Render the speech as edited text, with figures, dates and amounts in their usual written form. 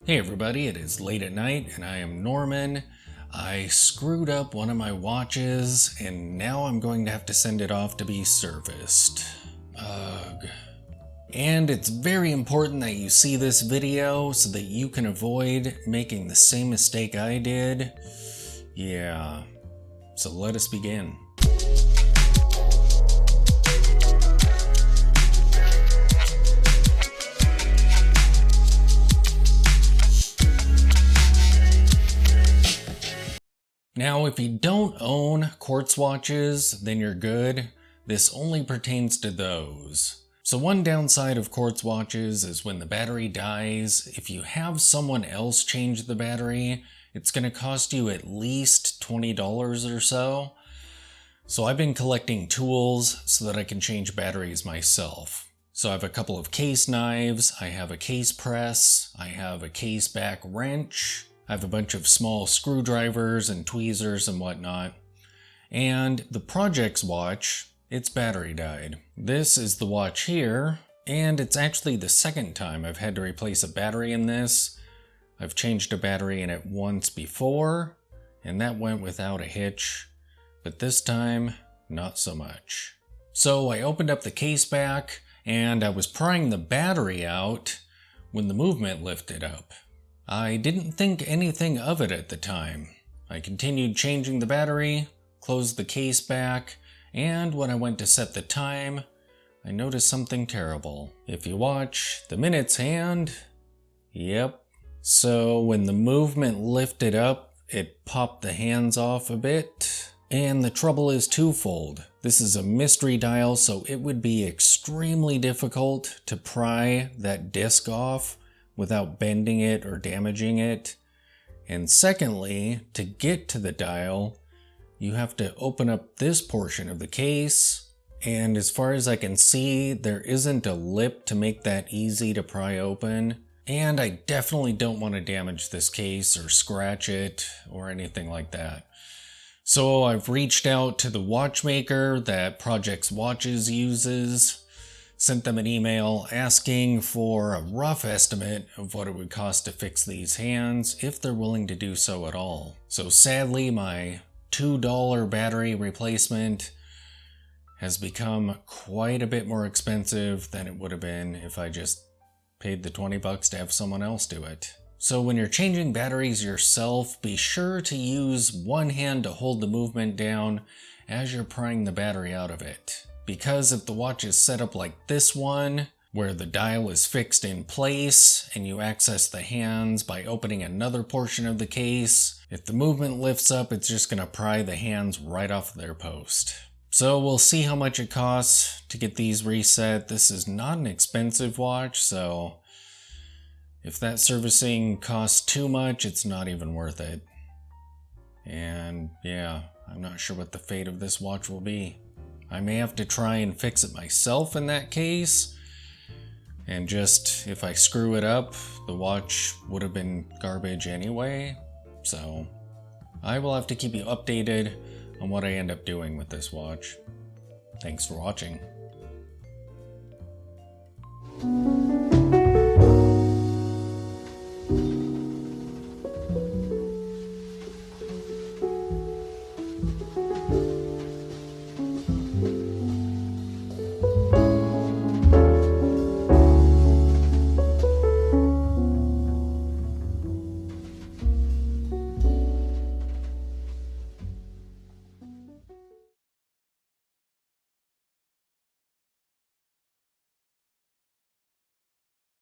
Hey everybody, it is late at night and I am Norman. I screwed up one of my watches and now I'm going to have to send it off to be serviced. Ugh. And it's very important that you see this video so that you can avoid making the same mistake I did. Yeah, so let us begin. Now, if you don't own quartz watches, then you're good. This only pertains to those. So one downside of quartz watches is when the battery dies, if you have someone else change the battery, it's going to cost you at least $20 or so. So I've been collecting tools so that I can change batteries myself. So I have a couple of case knives, I have a case press, I have a case back wrench, I have a bunch of small screwdrivers and tweezers and whatnot. And the Projects watch, its battery died. This is the watch here, and it's actually the second time I've had to replace a battery in this. I've changed a battery in it once before, and that went without a hitch, but this time, not so much. So I opened up the case back, and I was prying the battery out when the movement lifted up. I didn't think anything of it at the time. I continued changing the battery, closed the case back, and when I went to set the time, I noticed something terrible. If you watch the minutes hand, yep. So when the movement lifted up, it popped the hands off a bit. And the trouble is twofold. This is a mystery dial, so it would be extremely difficult to pry that disc off without bending it or damaging it. And secondly, to get to the dial, you have to open up this portion of the case, and as far as I can see, there isn't a lip to make that easy to pry open. And I definitely don't want to damage this case or scratch it or anything like that. So I've reached out to the watchmaker that Projects Watches uses, sent them an email asking for a rough estimate of what it would cost to fix these hands, if they're willing to do so at all. So sadly, my $2 battery replacement has become quite a bit more expensive than it would have been if I just paid the $20 to have someone else do it. So when you're changing batteries yourself, be sure to use one hand to hold the movement down as you're prying the battery out of it. Because if the watch is set up like this one, where the dial is fixed in place and you access the hands by opening another portion of the case, if the movement lifts up, it's just going to pry the hands right off their post. So we'll see how much it costs to get these reset. This is not an expensive watch, so if that servicing costs too much, it's not even worth it. And yeah, I'm not sure what the fate of this watch will be. I may have to try and fix it myself in that case, and just, if I screw it up, the watch would have been garbage anyway, so I will have to keep you updated on what I end up doing with this watch. Thanks for watching.